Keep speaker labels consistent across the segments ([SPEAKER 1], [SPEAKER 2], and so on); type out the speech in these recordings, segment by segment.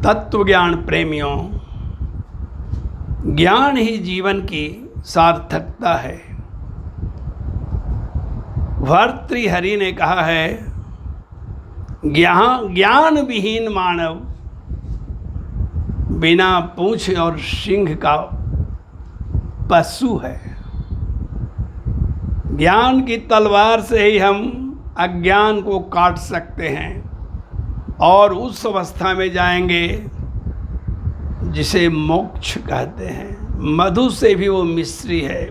[SPEAKER 1] तत्व ज्ञान प्रेमियों, ज्ञान ही जीवन की सार्थकता है। भर्तृहरि ने कहा है, ज्ञान विहीन मानव बिना पूंछ और सिंह का पशु है। ज्ञान की तलवार से ही हम अज्ञान को काट सकते हैं और उस अवस्था में जाएंगे जिसे मोक्ष कहते हैं। मधु से भी वो मिश्री है,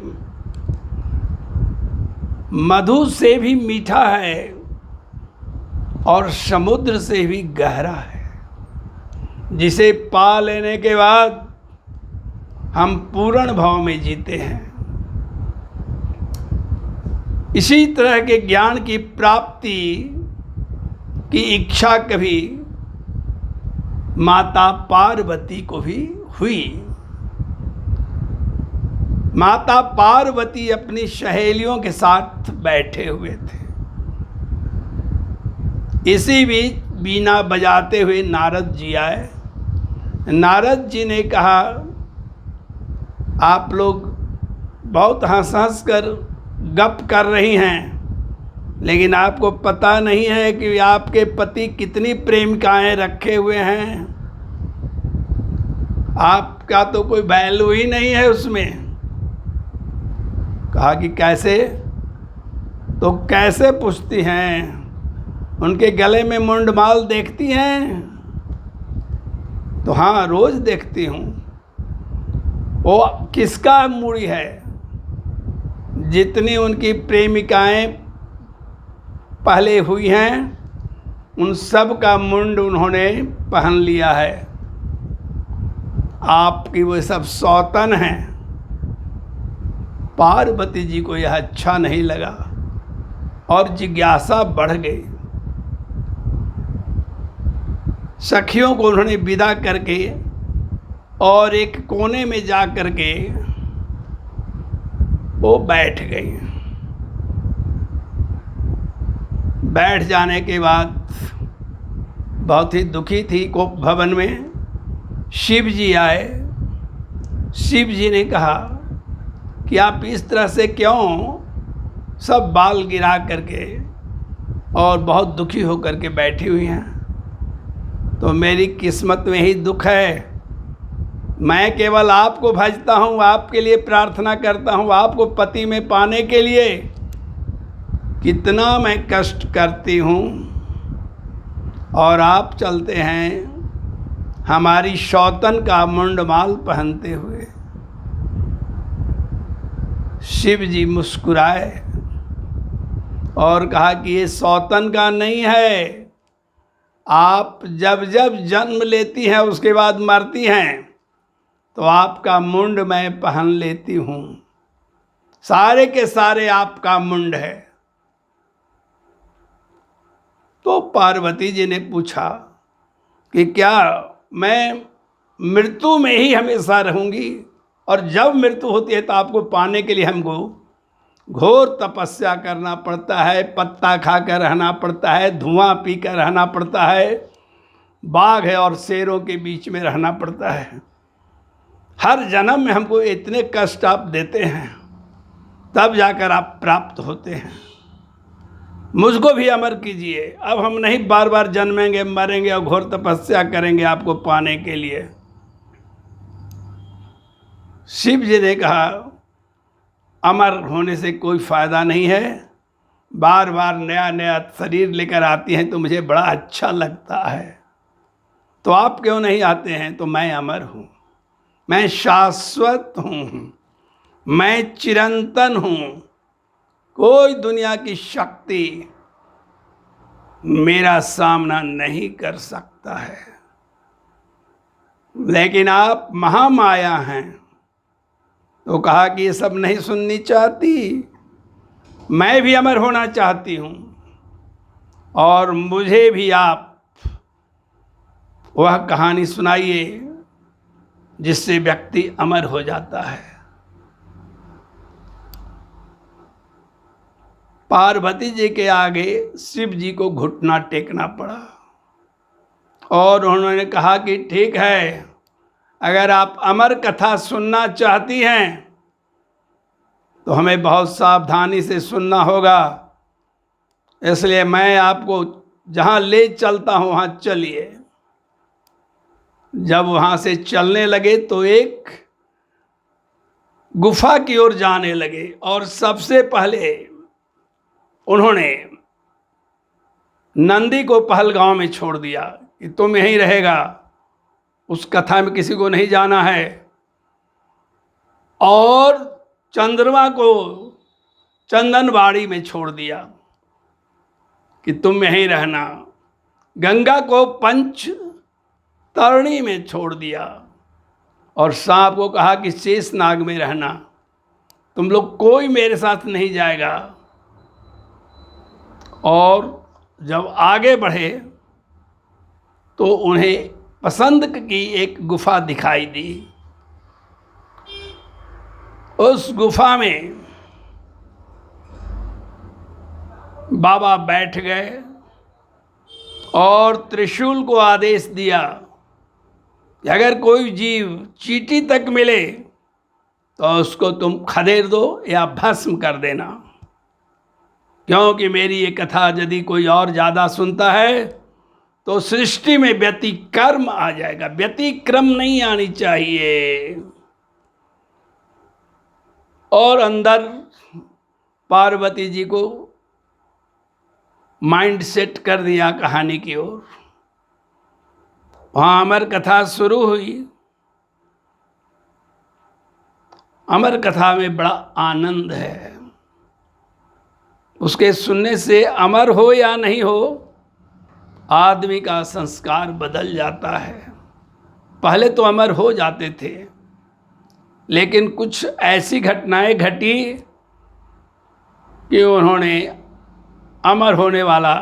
[SPEAKER 1] मधु से भी मीठा है और समुद्र से भी गहरा है, जिसे पा लेने के बाद हम पूर्ण भाव में जीते हैं। इसी तरह के ज्ञान की प्राप्ति की इच्छा कभी माता पार्वती को भी हुई। माता पार्वती अपनी सहेलियों के साथ बैठे हुए थे। इसी बीच बीना बजाते हुए नारद जी आए। नारद जी ने कहा, आप लोग बहुत हंस हंस कर गप कर रही हैं, लेकिन आपको पता नहीं है कि आपके पति कितनी प्रेमिकाएं रखे हुए हैं। आपका तो कोई वैल्यू ही नहीं है उसमें। कहा कि कैसे? तो कैसे पूछती हैं? उनके गले में मुंडमाल देखती हैं? तो हाँ, रोज देखती हूँ। वो किसका मूड़ी है? जितनी उनकी प्रेमिकाएं पहले हुई हैं उन सब का मुंड उन्होंने पहन लिया है। आपकी वो सब सौतन हैं। पार्वती जी को यह अच्छा नहीं लगा और जिज्ञासा बढ़ गई। सखियों को उन्होंने विदा करके और एक कोने में जा करके वो बैठ गई। बैठ जाने के बाद बहुत ही दुखी थी। कोप भवन में शिव जी आए। शिव जी ने कहा कि आप इस तरह से क्यों सब बाल गिरा करके और बहुत दुखी होकर के बैठी हुई हैं? तो मेरी किस्मत में ही दुख है। मैं केवल आपको भजता हूँ, आपके लिए प्रार्थना करता हूँ, आपको पति में पाने के लिए कितना मैं कष्ट करती हूँ, और आप चलते हैं हमारी सौतन का मुंडमाल पहनते हुए। शिव जी मुस्कुराए और कहा कि ये सौतन का नहीं है। आप जब जब जन्म लेती हैं उसके बाद मरती हैं तो आपका मुंड मैं पहन लेती हूँ। सारे के सारे आपका मुंड है। तो पार्वती जी ने पूछा कि क्या मैं मृत्यु में ही हमेशा रहूंगी? और जब मृत्यु होती है तो आपको पाने के लिए हमको घोर तपस्या करना पड़ता है, पत्ता खाकर रहना पड़ता है, धुआं पीकर रहना पड़ता है, बाघ है और शेरों के बीच में रहना पड़ता है। हर जन्म में हमको इतने कष्ट आप देते हैं, तब जाकर आप प्राप्त होते हैं। मुझको भी अमर कीजिए। अब हम नहीं बार बार जन्मेंगे, मरेंगे और घोर तपस्या करेंगे आपको पाने के लिए। शिव जी ने कहा, अमर होने से कोई फायदा नहीं है। बार बार नया नया शरीर लेकर आती हैं तो मुझे बड़ा अच्छा लगता है। तो आप क्यों नहीं आते हैं? तो मैं अमर हूँ, मैं शाश्वत हूँ, मैं चिरंतन हूँ। कोई दुनिया की शक्ति मेरा सामना नहीं कर सकता है। लेकिन आप महामाया हैं। तो कहा कि ये सब नहीं सुननी चाहती, मैं भी अमर होना चाहती हूँ, और मुझे भी आप वह कहानी सुनाइए जिससे व्यक्ति अमर हो जाता है। पार्वती जी के आगे शिव जी को घुटना टेकना पड़ा और उन्होंने कहा कि ठीक है, अगर आप अमर कथा सुनना चाहती हैं तो हमें बहुत सावधानी से सुनना होगा, इसलिए मैं आपको जहाँ ले चलता हूँ वहाँ चलिए। जब वहाँ से चलने लगे तो एक गुफा की ओर जाने लगे और सबसे पहले उन्होंने नंदी को पहलगांव में छोड़ दिया कि तुम यहीं रहेगा, उस कथा में किसी को नहीं जाना है। और चंद्रमा को चंदनबाड़ी में छोड़ दिया कि तुम यहीं रहना। गंगा को पंच तरणी में छोड़ दिया और सांप को कहा कि शेषनाग में रहना, तुम लोग कोई मेरे साथ नहीं जाएगा। और जब आगे बढ़े तो उन्हें पसंद की एक गुफा दिखाई दी। उस गुफा में बाबा बैठ गए और त्रिशूल को आदेश दिया कि अगर कोई जीव चींटी तक मिले तो उसको तुम खदेड़ दो या भस्म कर देना, क्योंकि मेरी ये कथा यदि कोई और ज़्यादा सुनता है तो सृष्टि में व्यतिक्रम आ जाएगा। व्यतिक्रम नहीं आनी चाहिए। और अंदर पार्वती जी को माइंड सेट कर दिया कहानी की ओर। वहाँ अमर कथा शुरू हुई। अमर कथा में बड़ा आनंद है। उसके सुनने से अमर हो या नहीं हो, आदमी का संस्कार बदल जाता है। पहले तो अमर हो जाते थे, लेकिन कुछ ऐसी घटनाएं घटी कि उन्होंने अमर होने वाला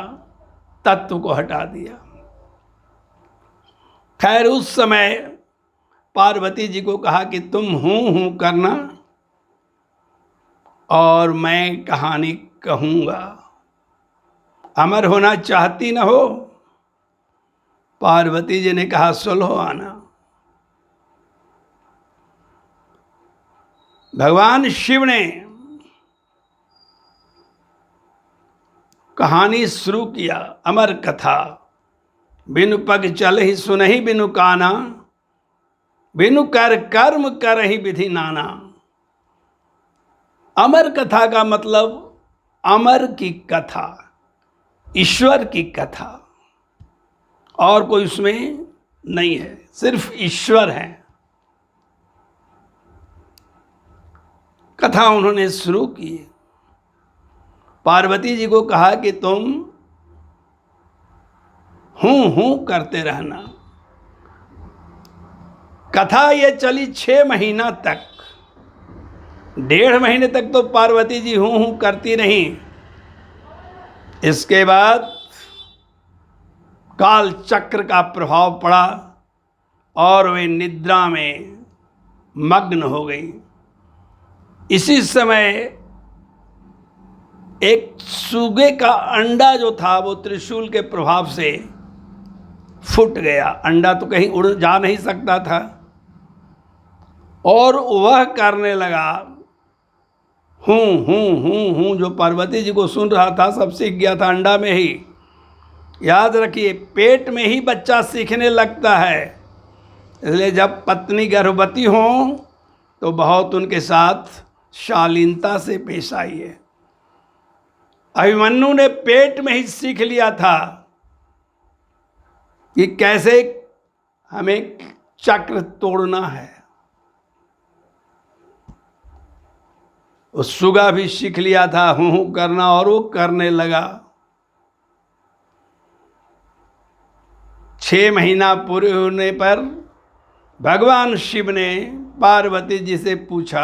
[SPEAKER 1] तत्व को हटा दिया। खैर, उस समय पार्वती जी को कहा कि तुम हूँ करना और मैं कहानी कहूँगा। अमर होना चाहती न हो? पार्वती जी ने कहा सुलहो आना। भगवान शिव ने कहानी शुरू किया। अमर कथा बिनु पग चल ही सुनहि बिनु काना, बिनु कर कर्म कर ही विधि नाना। अमर कथा का मतलब अमर की कथा, ईश्वर की कथा, और कोई उसमें नहीं है, सिर्फ ईश्वर है। कथा उन्होंने शुरू की। पार्वती जी को कहा कि तुम हूँ करते रहना। कथा ये चली 6 महीना तक। 1.5 महीने तक तो पार्वती जी हूँ करती रहीं। इसके बाद काल चक्र का प्रभाव पड़ा और वे निद्रा में मग्न हो गई। इसी समय एक सूगे का अंडा जो था वो त्रिशूल के प्रभाव से फूट गया। अंडा तो कहीं उड़ जा नहीं सकता था, और वह करने लगा हूँ। जो पार्वती जी को सुन रहा था सब सीख गया था अंडा में ही। याद रखिए, पेट में ही बच्चा सीखने लगता है। इसलिए जब पत्नी गर्भवती हो तो बहुत उनके साथ शालीनता से पेश आइए। अभिमन्यु ने पेट में ही सीख लिया था कि कैसे हमें चक्र तोड़ना है। उस सुगा भी सीख लिया था हूँ करना, और वो करने लगा। 6 महीना पूरे होने पर भगवान शिव ने पार्वती जी से पूछा,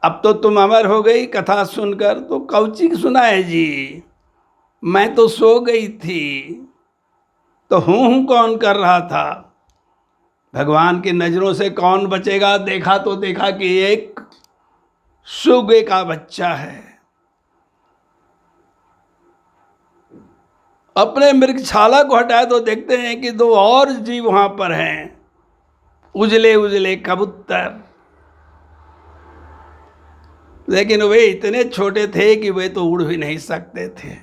[SPEAKER 1] अब तो तुम अमर हो गई कथा सुनकर, तो कौची सुनाए जी, मैं तो सो गई थी, तो हूँ कौन कर रहा था। भगवान की नज़रों से कौन बचेगा। देखा तो देखा कि एक सुगे का बच्चा है, अपने मृगशाला को हटाए तो देखते हैं कि दो और जीव वहां पर हैं, उजले उजले कबूतर। लेकिन वे इतने छोटे थे कि वे तो उड़ भी नहीं सकते थे।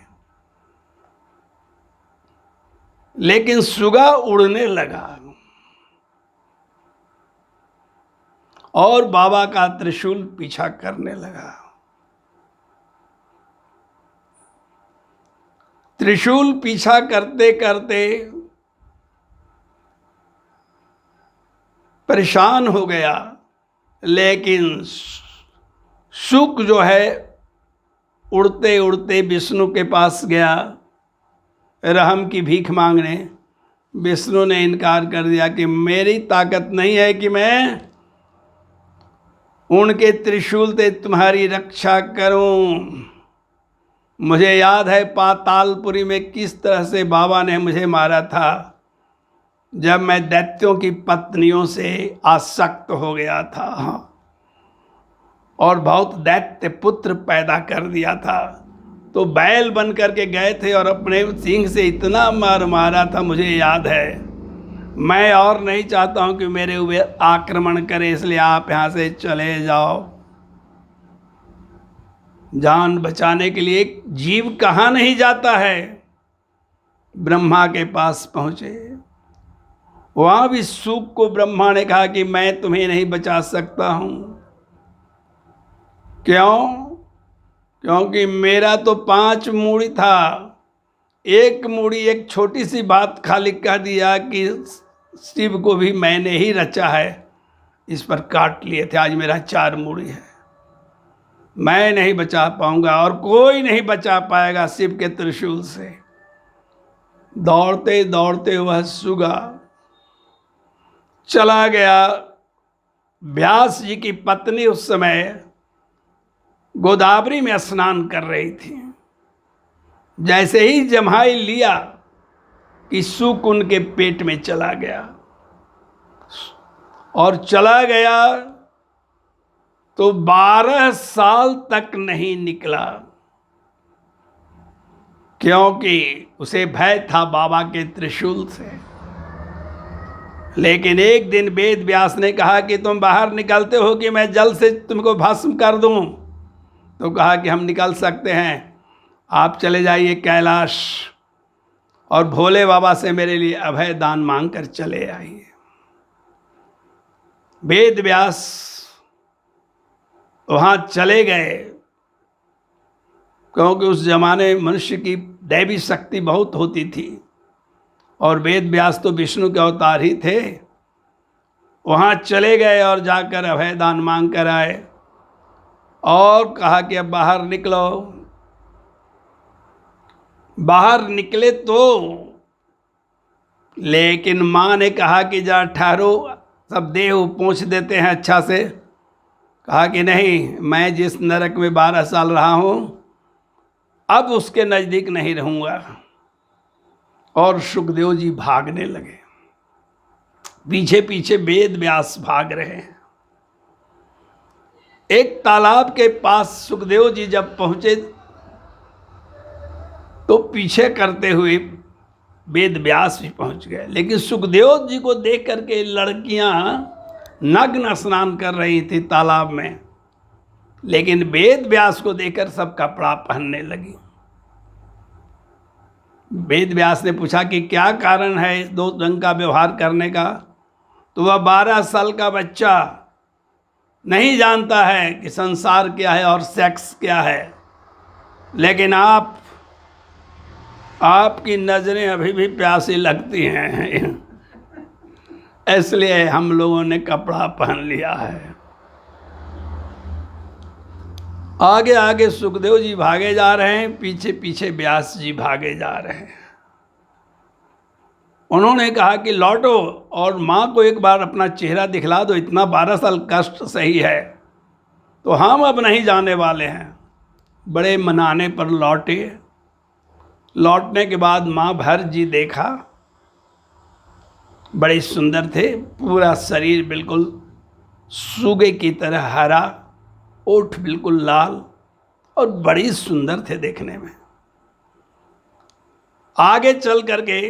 [SPEAKER 1] लेकिन सुगा उड़ने लगा और बाबा का त्रिशूल पीछा करने लगा। त्रिशूल पीछा करते करते परेशान हो गया। लेकिन शुक जो है उड़ते उड़ते विष्णु के पास गया रहम की भीख मांगने। विष्णु ने इनकार कर दिया कि मेरी ताकत नहीं है कि मैं उनके त्रिशूल से तुम्हारी रक्षा करूं। मुझे याद है पातालपुरी में किस तरह से बाबा ने मुझे मारा था, जब मैं दैत्यों की पत्नियों से आसक्त हो गया था और बहुत दैत्य पुत्र पैदा कर दिया था। तो बैल बन करके गए थे और अपने सिंह से इतना मार मारा था, मुझे याद है। मैं और नहीं चाहता हूं कि मेरे ऊपर आक्रमण करे, इसलिए आप यहां से चले जाओ। जान बचाने के लिए जीव कहाँ नहीं जाता है। ब्रह्मा के पास पहुंचे, वहां भी सूक को ब्रह्मा ने कहा कि मैं तुम्हें नहीं बचा सकता हूं। क्यों? क्योंकि मेरा तो 5 मूड़ी था। एक मूड़ी एक छोटी सी बात खाली कह दिया कि शिव को भी मैंने ही रचा है, इस पर काट लिए थे। आज मेरा 4 मूड़ी है। मैं नहीं बचा पाऊंगा और कोई नहीं बचा पाएगा शिव के त्रिशूल से। दौड़ते दौड़ते वह सुगा चला गया। व्यास जी की पत्नी उस समय गोदावरी में स्नान कर रही थी। जैसे ही जम्हाई लिया कि सुक उनके पेट में चला गया और चला गया तो 12 साल तक नहीं निकला, क्योंकि उसे भय था बाबा के त्रिशूल से। लेकिन एक दिन वेद व्यास ने कहा कि तुम बाहर निकलते हो कि मैं जल से तुमको भस्म कर दूं। तो कहा कि हम निकल सकते हैं, आप चले जाइए कैलाश और भोले बाबा से मेरे लिए अभय दान मांग कर चले आइए। वेद व्यास वहाँ चले गए, क्योंकि उस जमाने मनुष्य की दैवी शक्ति बहुत होती थी और वेद व्यास तो विष्णु के अवतार ही थे। वहाँ चले गए और जाकर अभय दान मांग कर आए और कहा कि अब बाहर निकलो। बाहर निकले तो लेकिन माँ ने कहा कि जा ठहरो, सब देह पहुँच देते हैं अच्छा से। कहा कि नहीं, मैं जिस नरक में 12 साल रहा हूँ अब उसके नज़दीक नहीं रहूँगा। और सुखदेव जी भागने लगे, पीछे पीछे वेद व्यास भाग रहे हैं। एक तालाब के पास सुखदेव जी जब पहुँचे तो पीछे करते हुए वेद व्यास भी पहुँच गए। लेकिन सुखदेव जी को देख करके लड़कियाँ नग्न स्नान कर रही थी तालाब में, लेकिन वेद व्यास को देखकर सब कपड़ा पहनने लगी। वेद व्यास ने पूछा कि क्या कारण है इस 2 ढंग का व्यवहार करने का। तो वह 12 साल का बच्चा नहीं जानता है कि संसार क्या है और सेक्स क्या है। लेकिन आपकी नज़रें अभी भी प्यासी लगती हैं, इसलिए हम लोगों ने कपड़ा पहन लिया है। आगे आगे सुखदेव जी भागे जा रहे हैं, पीछे पीछे व्यास जी भागे जा रहे हैं। उन्होंने कहा कि लौटो और माँ को एक बार अपना चेहरा दिखला दो, इतना 12 साल कष्ट सही है तो हम अब नहीं जाने वाले हैं। बड़े मनाने पर लौटे। लौटने के बाद माँ भर जी देखा, बड़े सुंदर थे, पूरा शरीर बिल्कुल सूगे की तरह हरा, ओठ बिल्कुल लाल और बड़ी सुंदर थे देखने में। आगे चल करके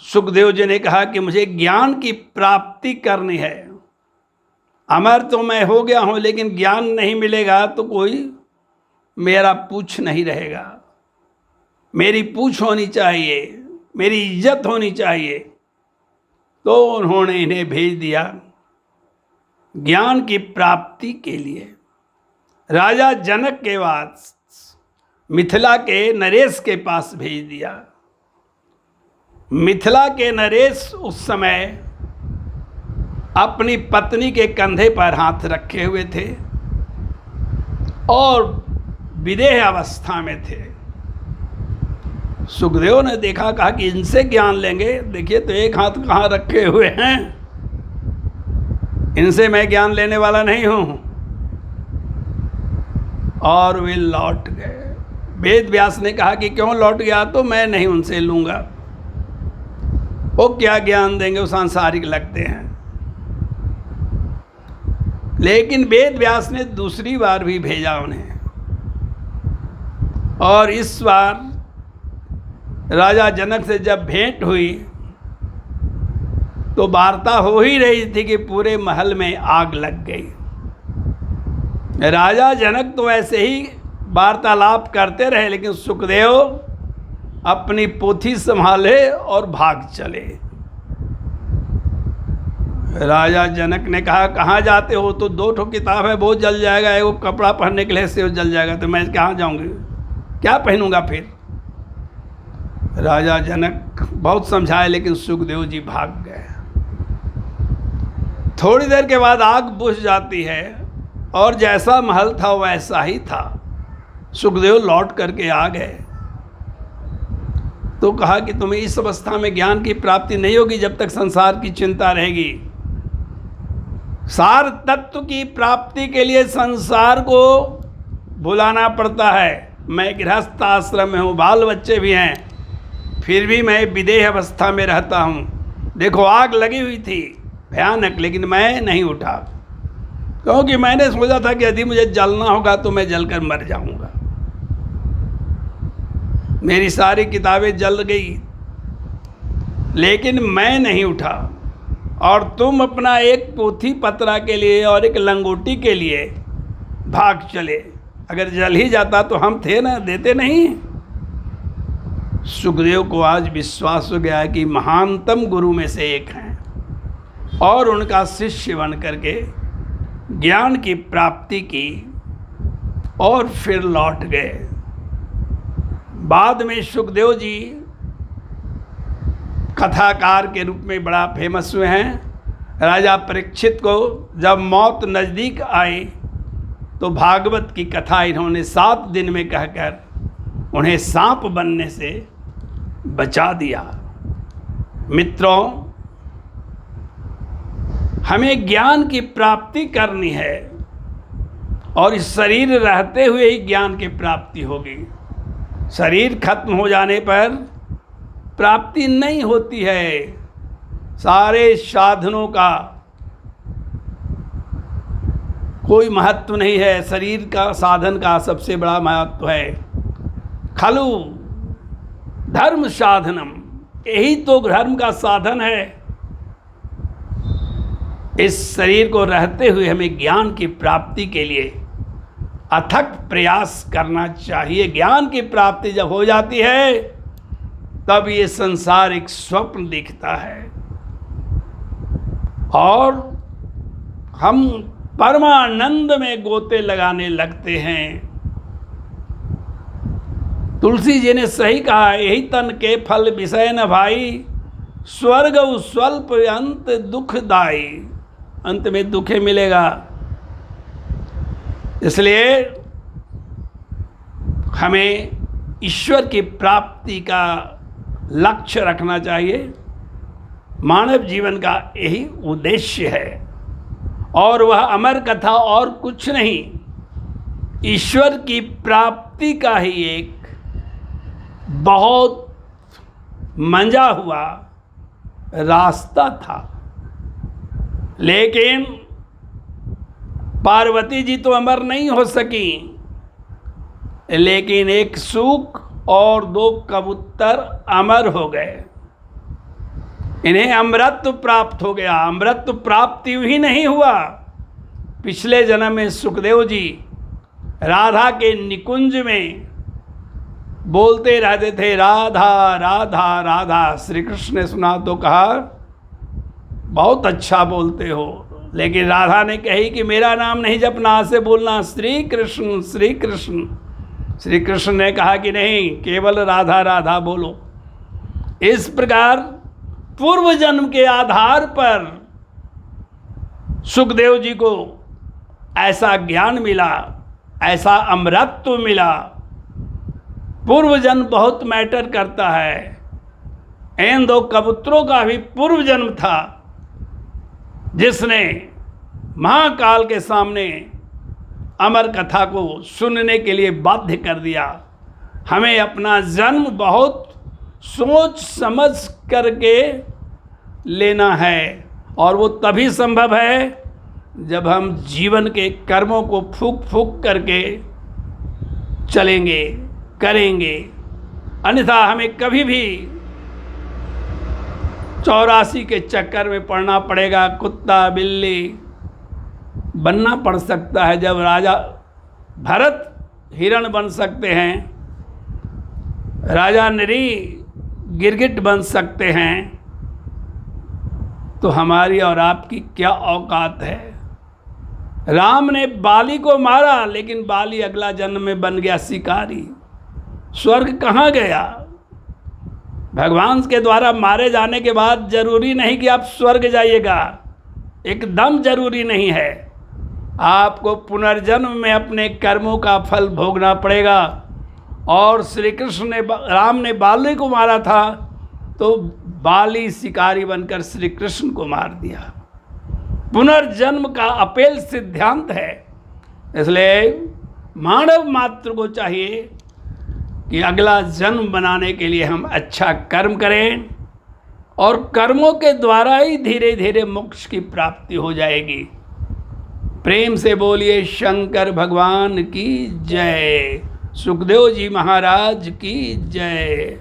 [SPEAKER 1] सुखदेव जी ने कहा कि मुझे ज्ञान की प्राप्ति करनी है। अमर तो मैं हो गया हूं, लेकिन ज्ञान नहीं मिलेगा तो कोई मेरा पूछ नहीं रहेगा। मेरी पूछ होनी चाहिए, मेरी इज्जत होनी चाहिए। तो उन्होंने इन्हें भेज दिया ज्ञान की प्राप्ति के लिए। राजा जनक के बाद मिथिला के नरेश के पास भेज दिया। मिथिला के नरेश उस समय अपनी पत्नी के कंधे पर हाथ रखे हुए थे और विदेह अवस्था में थे। सुखदेव ने देखा, कहा कि इनसे ज्ञान लेंगे, देखिए तो एक हाथ कहाँ रखे हुए हैं, इनसे मैं ज्ञान लेने वाला नहीं हूं। और वे लौट गए। वेद व्यास ने कहा कि क्यों लौट गया, तो मैं नहीं उनसे लूंगा, वो क्या ज्ञान देंगे, वो सांसारिक लगते हैं। लेकिन वेद व्यास ने दूसरी बार भी भेजा उन्हें, और इस बार राजा जनक से जब भेंट हुई तो वार्ता हो ही रही थी कि पूरे महल में आग लग गई। राजा जनक तो ऐसे ही वार्तालाप करते रहे, लेकिन सुखदेव अपनी पोथी संभाले और भाग चले। राजा जनक ने कहा, कहाँ जाते हो? तो 2 ठो किताब है, वो जल जाएगा, वो कपड़ा पहनने के लिए से वो जल जाएगा, तो मैं कहाँ जाऊंगी, क्या पहनूंगा फिर? राजा जनक बहुत समझाए, लेकिन सुखदेव जी भाग गए। थोड़ी देर के बाद आग बुझ जाती है, और जैसा महल था वैसा ही था। सुखदेव लौट करके आ गए तो कहा कि तुम्हें इस अवस्था में ज्ञान की प्राप्ति नहीं होगी जब तक संसार की चिंता रहेगी। सार तत्व की प्राप्ति के लिए संसार को भुलाना पड़ता है। मैं गृहस्थ आश्रम में हूँ, बाल बच्चे भी हैं, फिर भी मैं विदेह अवस्था में रहता हूँ। देखो आग लगी हुई थी भयानक, लेकिन मैं नहीं उठा, क्योंकि मैंने सोचा था कि यदि मुझे जलना होगा तो मैं जलकर मर जाऊंगा। मेरी सारी किताबें जल गई, लेकिन मैं नहीं उठा। और तुम अपना एक पोथी पत्रा के लिए और एक लंगोटी के लिए भाग चले। अगर जल ही जाता तो हम थे ना, देते नहीं। सुखदेव को आज विश्वास हो गया है कि महानतम गुरु में से एक हैं, और उनका शिष्य बन करके ज्ञान की प्राप्ति की और फिर लौट गए। बाद में सुखदेव जी कथाकार के रूप में बड़ा फेमस हुए हैं। राजा परीक्षित को जब मौत नज़दीक आई तो भागवत की कथा इन्होंने 7 दिन में कहकर उन्हें सांप बनने से बचा दिया। मित्रों, हमें ज्ञान की प्राप्ति करनी है, और इस शरीर रहते हुए ही ज्ञान की प्राप्ति होगी। शरीर खत्म हो जाने पर प्राप्ति नहीं होती है। सारे साधनों का कोई महत्व नहीं है, शरीर का साधन का सबसे बड़ा महत्व है। खलु धर्म साधनम, यही तो धर्म का साधन है। इस शरीर को रहते हुए हमें ज्ञान की प्राप्ति के लिए अथक प्रयास करना चाहिए। ज्ञान की प्राप्ति जब हो जाती है तब ये संसार एक स्वप्न दिखता है, और हम परमानंद में गोते लगाने लगते हैं। तुलसी जी ने सही कहा, यही तन के फल विषय न भाई, स्वर्ग स्वल्प अंत दुखदाई। अंत में दुखे मिलेगा। इसलिए हमें ईश्वर की प्राप्ति का लक्ष्य रखना चाहिए। मानव जीवन का यही उद्देश्य है, और वह अमर कथा और कुछ नहीं, ईश्वर की प्राप्ति का ही एक बहुत मंजा हुआ रास्ता था। लेकिन पार्वती जी तो अमर नहीं हो सकी, लेकिन एक सूक और 2 कबूतर अमर हो गए। इन्हें अमृत प्राप्त हो गया। अमृत प्राप्ति ही नहीं हुआ, पिछले जन्म में सुखदेव जी राधा के निकुंज में बोलते रहते थे, राधा राधा राधा। श्री कृष्ण ने सुना तो कहा, बहुत अच्छा बोलते हो, लेकिन राधा ने कही कि मेरा नाम नहीं जपना, से बोलना श्री कृष्ण श्री कृष्ण। श्री कृष्ण ने कहा कि नहीं, केवल राधा राधा बोलो। इस प्रकार पूर्व जन्म के आधार पर सुखदेव जी को ऐसा ज्ञान मिला, ऐसा अमृतत्व मिला। पूर्व जन्म बहुत मैटर करता है। इन 2 कबूतरों का भी पूर्व जन्म था, जिसने महाकाल के सामने अमर कथा को सुनने के लिए बाध्य कर दिया। हमें अपना जन्म बहुत सोच समझ करके लेना है, और वो तभी संभव है जब हम जीवन के कर्मों को फूंक फूंक करके चलेंगे, करेंगे। अन्यथा हमें कभी भी 84 के चक्कर में पड़ना पड़ेगा। कुत्ता बिल्ली बनना पड़ सकता है। जब राजा भरत हिरण बन सकते हैं, राजा नरी गिरगिट बन सकते हैं, तो हमारी और आपकी क्या औकात है। राम ने बाली को मारा, लेकिन बाली अगला जन्म में बन गया शिकारी। स्वर्ग कहाँ गया? भगवान के द्वारा मारे जाने के बाद जरूरी नहीं कि आप स्वर्ग जाइएगा, एकदम जरूरी नहीं है। आपको पुनर्जन्म में अपने कर्मों का फल भोगना पड़ेगा। और श्री कृष्ण ने, राम ने बाली को मारा था, तो बाली शिकारी बनकर श्री कृष्ण को मार दिया। पुनर्जन्म का अपेल सिद्धांत है। इसलिए मानव मात्र को चाहिए कि अगला जन्म बनाने के लिए हम अच्छा कर्म करें, और कर्मों के द्वारा ही धीरे धीरे मोक्ष की प्राप्ति हो जाएगी। प्रेम से बोलिए शंकर भगवान की जय, सुखदेव जी महाराज की जय।